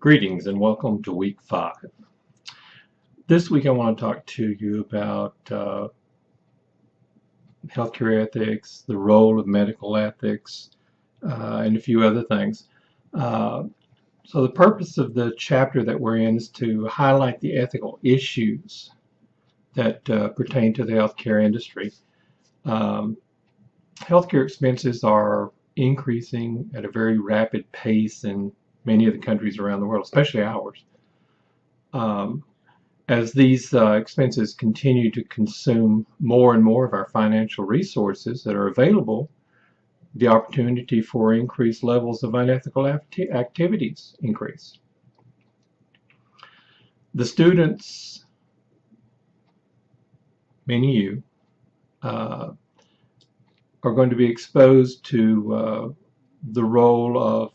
Greetings and welcome to week 5. This week I want to talk to you about healthcare ethics, the role of medical ethics, and a few other things. So the purpose of the chapter that we're in is to highlight the ethical issues that pertain to the healthcare industry. Healthcare expenses are increasing at a very rapid pace in many of the countries around the world, especially ours. As these expenses continue to consume more and more of our financial resources that are available, the opportunity for increased levels of unethical activities increase. The students, meaning you, are going to be exposed to the role of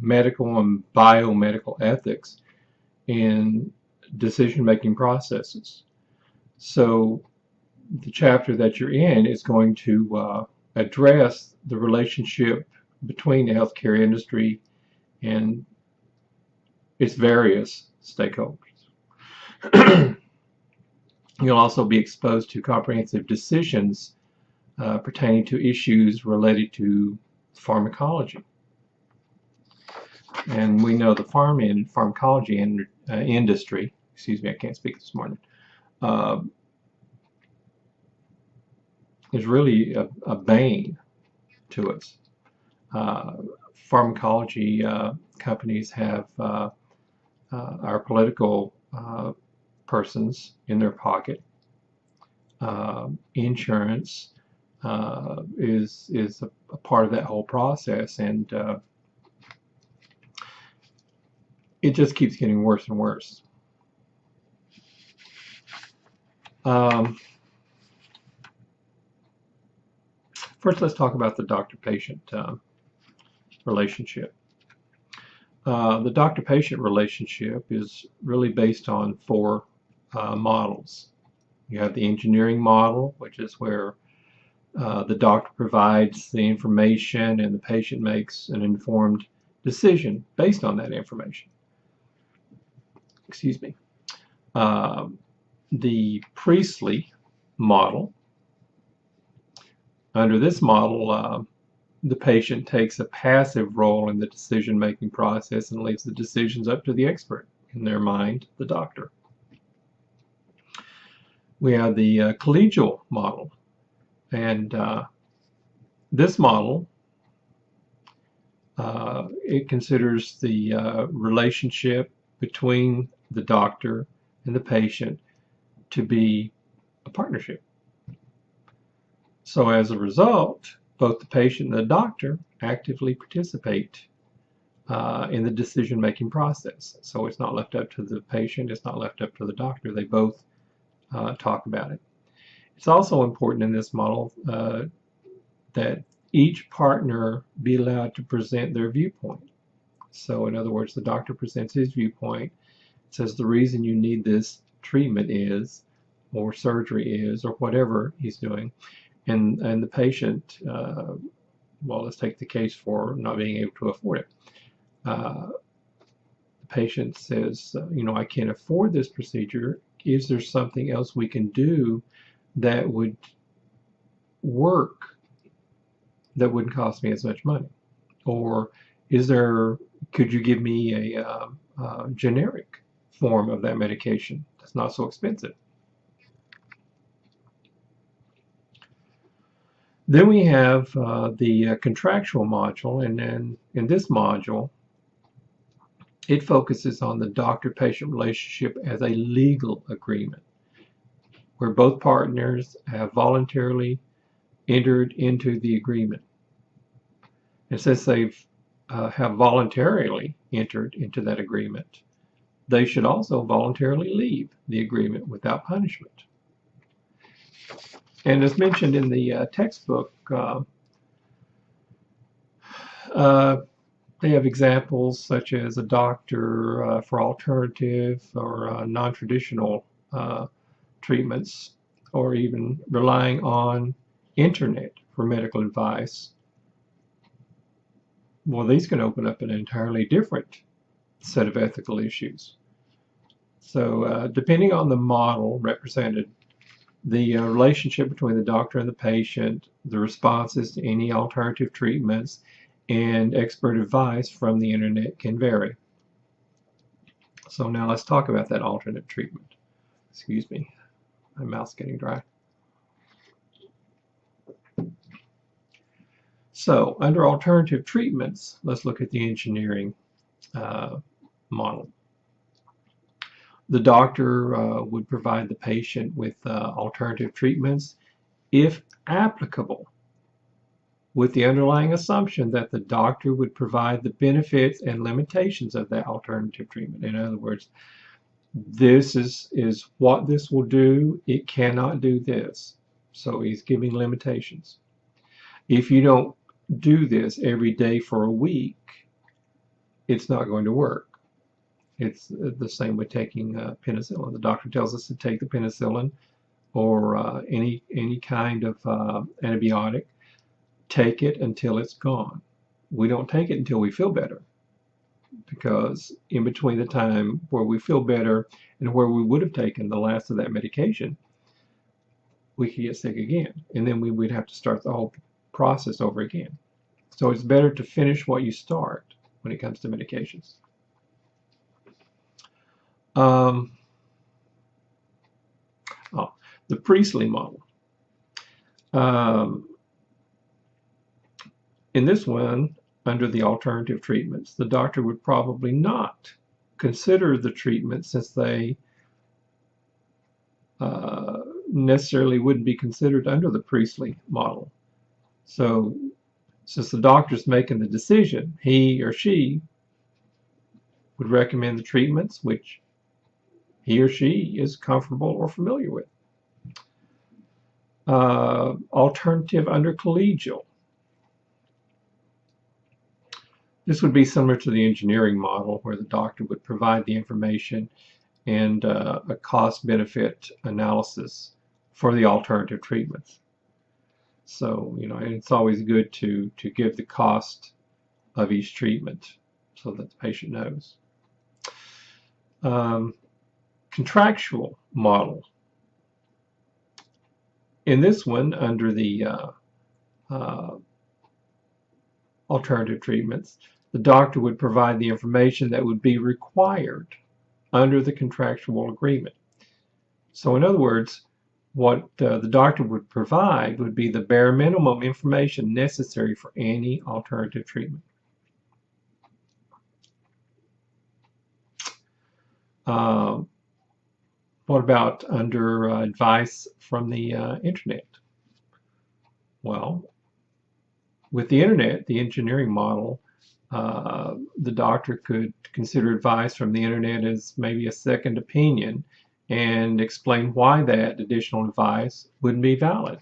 medical and biomedical ethics in decision-making processes. So the chapter that you're in is going to address the relationship between the healthcare industry and its various stakeholders. You'll also be exposed to comprehensive decisions pertaining to issues related to pharmacology. And we know the pharmacology industry, excuse me, I can't speak this morning, is really a bane to us. Pharmacology companies have our political persons in their pocket. Insurance is a part of that whole process, and it just keeps getting worse and worse. First, let's talk about the doctor-patient relationship. The doctor-patient relationship is really based on 4 models. You have the engineering model, which is where the doctor provides the information and the patient makes an informed decision based on that information. Excuse me. The Priestley model. Under this model, the patient takes a passive role in the decision-making process and leaves the decisions up to the expert, in their mind, the doctor. We have the collegial model, and this model it considers the relationship between the doctor and the patient to be a partnership. So as a result, both the patient and the doctor actively participate in the decision-making process. So it's not left up to the patient, it's not left up to the doctor. They both talk about it. It's also important in this model that each partner be allowed to present their viewpoint. So in other words, the doctor presents his viewpoint, says the reason you need this treatment is, or surgery is, or whatever he's doing, and the patient, well, let's take the case for not being able to afford it. The patient says, you know, I can't afford this procedure. Is there something else we can do that would work that wouldn't cost me as much money? Or could you give me a generic form of that medication that's not so expensive? Then we have the contractual module, and then in this module it focuses on the doctor-patient relationship as a legal agreement where both partners have voluntarily entered into the agreement. And since they've have voluntarily entered into that agreement, they should also voluntarily leave the agreement without punishment. And as mentioned in the textbook, they have examples such as a doctor for alternative or non-traditional treatments, or even relying on internet for medical advice. Well, these can open up an entirely different set of ethical issues. So depending on the model represented, the relationship between the doctor and the patient, the responses to any alternative treatments, and expert advice from the internet can vary. So now let's talk about that alternate treatment. Excuse me, my mouth's getting dry. So under alternative treatments, let's look at the engineering model. The doctor would provide the patient with alternative treatments if applicable, with the underlying assumption that the doctor would provide the benefits and limitations of that alternative treatment. In other words, this is what this will do. It cannot do this. So he's giving limitations. If you don't do this every day for a week, it's not going to work. It's the same with taking penicillin. The doctor tells us to take the penicillin or any kind of antibiotic. Take it until it's gone. We don't take it until we feel better, because in between the time where we feel better and where we would have taken the last of that medication, we could get sick again, and then we would have to start the whole process over again. So it's better to finish what you start when it comes to medications. The Priestley model. In this one, under the alternative treatments, the doctor would probably not consider the treatment, since they necessarily wouldn't be considered under the Priestley model. So since the doctor's making the decision, he or she would recommend the treatments which he or she is comfortable or familiar with. Alternative under collegial. This would be similar to the engineering model, where the doctor would provide the information and a cost-benefit analysis for the alternative treatments. So, it's always good to give the cost of each treatment so that the patient knows. Contractual model. In this one, under the alternative treatments, the doctor would provide the information that would be required under the contractual agreement. So in other words, what the doctor would provide would be the bare minimum information necessary for any alternative treatment. What about under advice from the internet? Well, with the internet, the engineering model, the doctor could consider advice from the internet as maybe a second opinion and explain why that additional advice wouldn't be valid.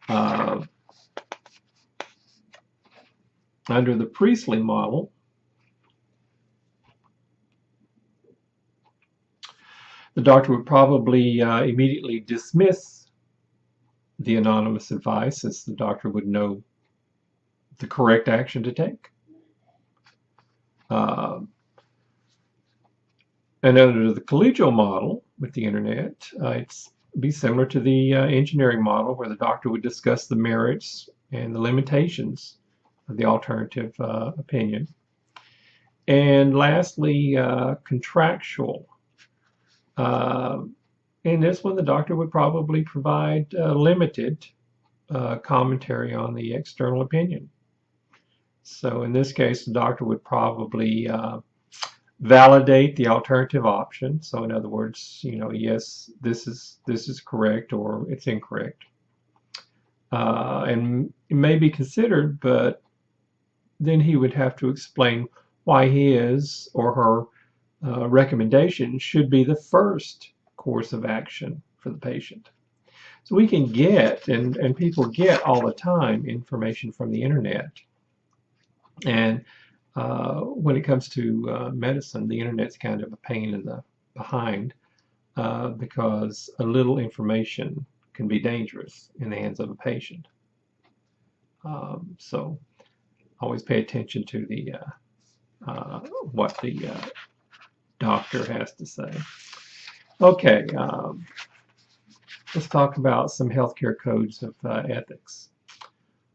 Under the Priestley model, the doctor would probably immediately dismiss the anonymous advice, since the doctor would know the correct action to take. And under the collegial model with the internet, it's be similar to the engineering model, where the doctor would discuss the merits and the limitations of the alternative opinion. And lastly, contractual. In this one, the doctor would probably provide limited commentary on the external opinion. So in this case, the doctor would probably validate the alternative option. So in other words, yes, this is correct, or it's incorrect. And it may be considered, but then he would have to explain why his or her recommendation should be the first course of action for the patient. So we can get, and people get all the time, information from the internet. And when it comes to medicine, the internet's kind of a pain in the behind, because a little information can be dangerous in the hands of a patient. So always pay attention to the what the doctor has to say. Okay, let's talk about some healthcare codes of ethics.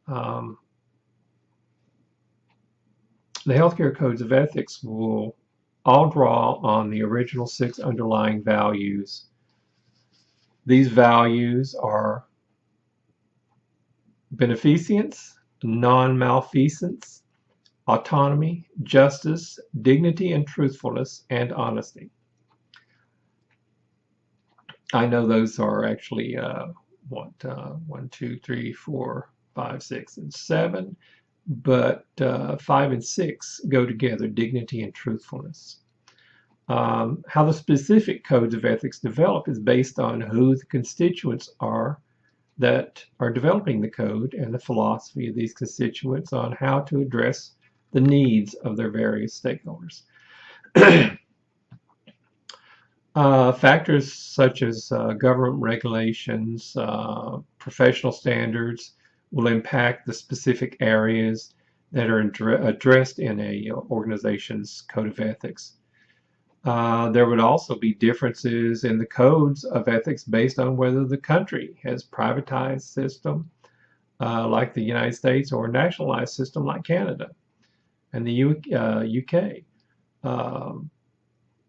The healthcare codes of ethics will all draw on the original 6 underlying values. These values are beneficence, non-malfeasance, autonomy, justice, dignity and truthfulness, and honesty. I know those are actually 1, 2, 3, 4, 5, 6, and 7, but 5 and 6 go together, dignity and truthfulness. How the specific codes of ethics develop is based on who the constituents are that are developing the code and the philosophy of these constituents on how to address the needs of their various stakeholders. Factors such as government regulations, professional standards will impact the specific areas that are addressed in a organization's code of ethics. There would also be differences in the codes of ethics based on whether the country has privatized system like the United States or a nationalized system like Canada and the UK.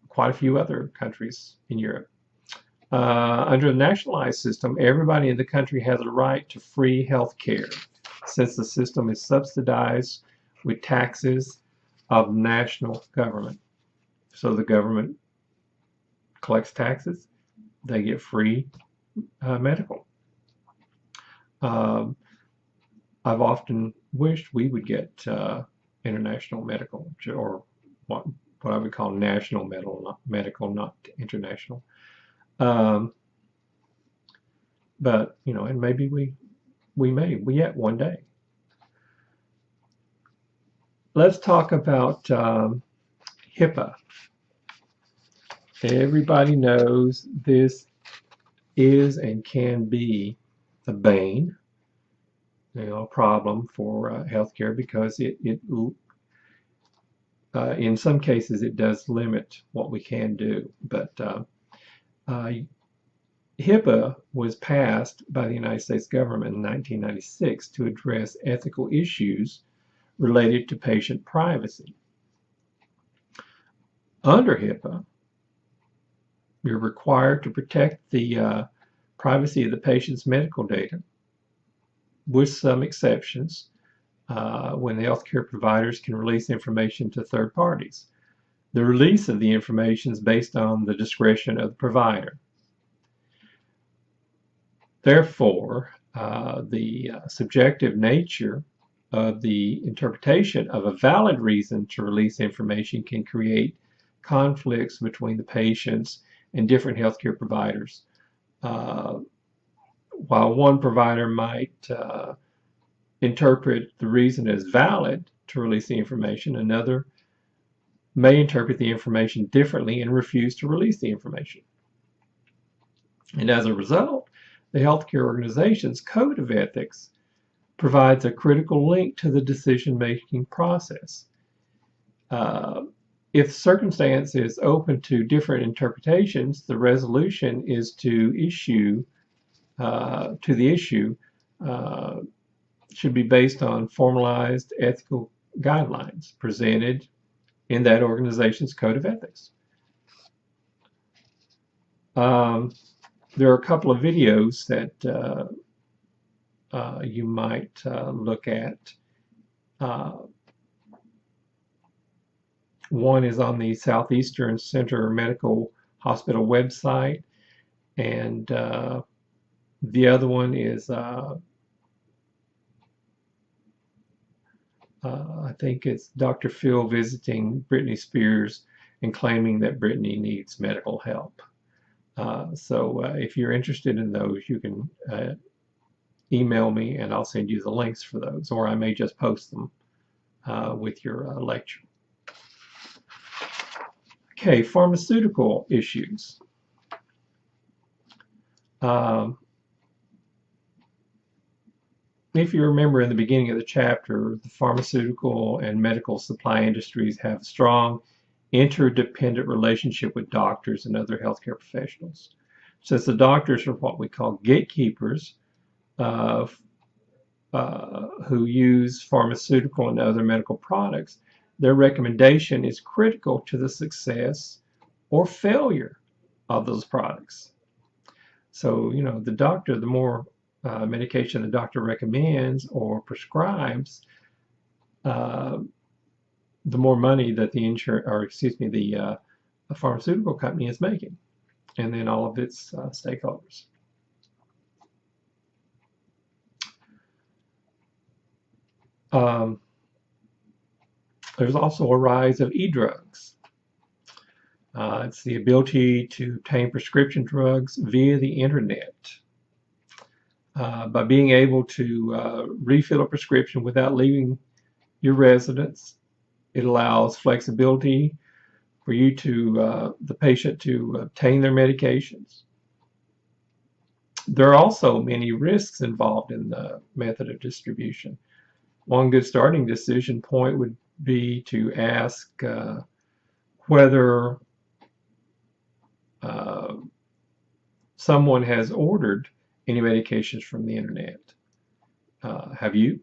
Quite a few other countries in Europe. Under the nationalized system, everybody in the country has a right to free health care, since the system is subsidized with taxes of national government. So the government collects taxes, they get free medical. I've often wished we would get international medical, or what I would call national medical, not international. But, you know, and maybe we may yet one day. Let's talk about HIPAA. Everybody knows this is and can be a bane, you know, a problem for healthcare, because it in some cases it does limit what we can do. But HIPAA was passed by the United States government in 1996 to address ethical issues related to patient privacy. Under HIPAA, you're required to protect the privacy of the patient's medical data, with some exceptions, when the healthcare providers can release information to third parties. The release of the information is based on the discretion of the provider. Therefore, the subjective nature of the interpretation of a valid reason to release information can create conflicts between the patients and different healthcare providers. While one provider might interpret the reason as valid to release the information, another may interpret the information differently and refuse to release the information. And as a result, the healthcare organization's code of ethics provides a critical link to the decision-making process. If circumstance is open to different interpretations, the resolution is to the issue should be based on formalized ethical guidelines presented in that organization's code of ethics. There are a couple of videos that you might look at. One is on the Southeastern Center Medical Hospital website, and the other one is I think it's Dr. Phil visiting Britney Spears and claiming that Britney needs medical help. So if you're interested in those, you can email me and I'll send you the links for those, or I may just post them with your lecture. Okay, pharmaceutical issues. if you remember in the beginning of the chapter, the pharmaceutical and medical supply industries have a strong interdependent relationship with doctors and other healthcare professionals. Since the doctors are what we call gatekeepers who use pharmaceutical and other medical products, their recommendation is critical to the success or failure of those products. So, you know, the doctor, the more medication the doctor recommends or prescribes, the more money that the pharmaceutical company is making, and then all of its stakeholders. There's also a rise of e-drugs. It's the ability to obtain prescription drugs via the internet. By being able to refill a prescription without leaving your residence, it allows flexibility for you to, the patient, to obtain their medications. There are also many risks involved in the method of distribution. One good starting decision point would be to ask whether someone has ordered any medications from the internet. Have you?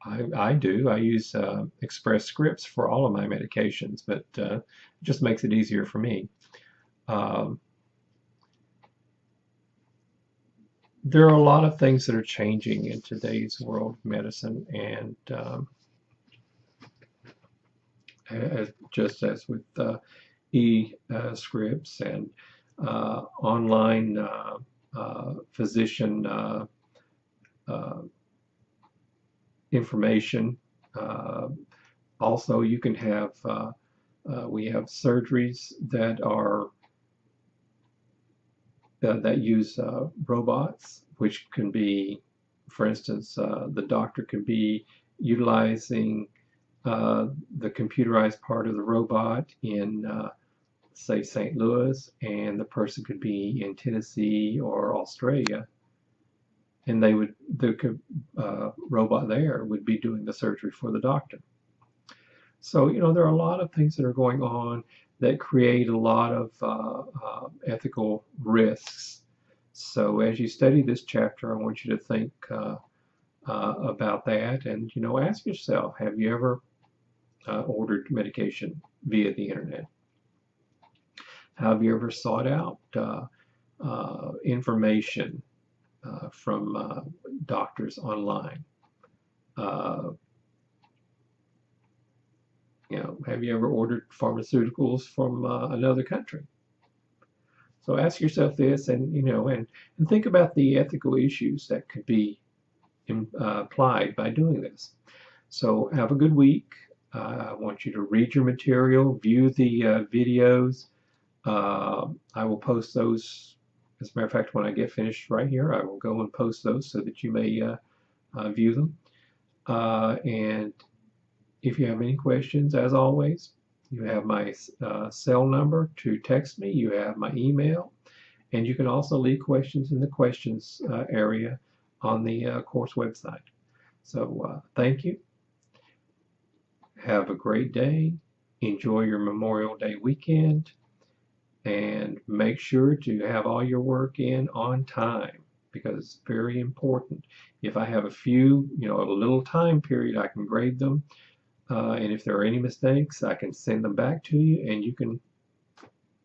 I do. I use Express Scripts for all of my medications, but it just makes it easier for me. There are a lot of things that are changing in today's world of medicine, and just as with e-scripts and online physician information. Also, you can have, we have surgeries that are that use robots, which can be, for instance, the doctor can be utilizing the computerized part of the robot in, say, St. Louis, and the person could be in Tennessee or Australia, and the robot there would be doing the surgery for the doctor. So, you know, there are a lot of things that are going on that create a lot of ethical risks. So as you study this chapter, I want you to think about that, and, you know, ask yourself, have you ever ordered medication via the internet? Have you ever sought out information from doctors online? You know, have you ever ordered pharmaceuticals from another country? So ask yourself this, and, you know, and think about the ethical issues that could be applied by doing this. So have a good week. I want you to read your material, view the videos. I will post those. As a matter of fact, when I get finished right here, I will go and post those so that you may view them. And if you have any questions, as always, you have my cell number to text me. You have my email. And you can also leave questions in the questions area on the course website. So thank you. Have a great day. Enjoy your Memorial Day weekend. And make sure to have all your work in on time, because it's very important. If I have a few, you know, a little time period, I can grade them. And if there are any mistakes, I can send them back to you and you can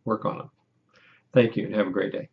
work on them. Thank you and have a great day.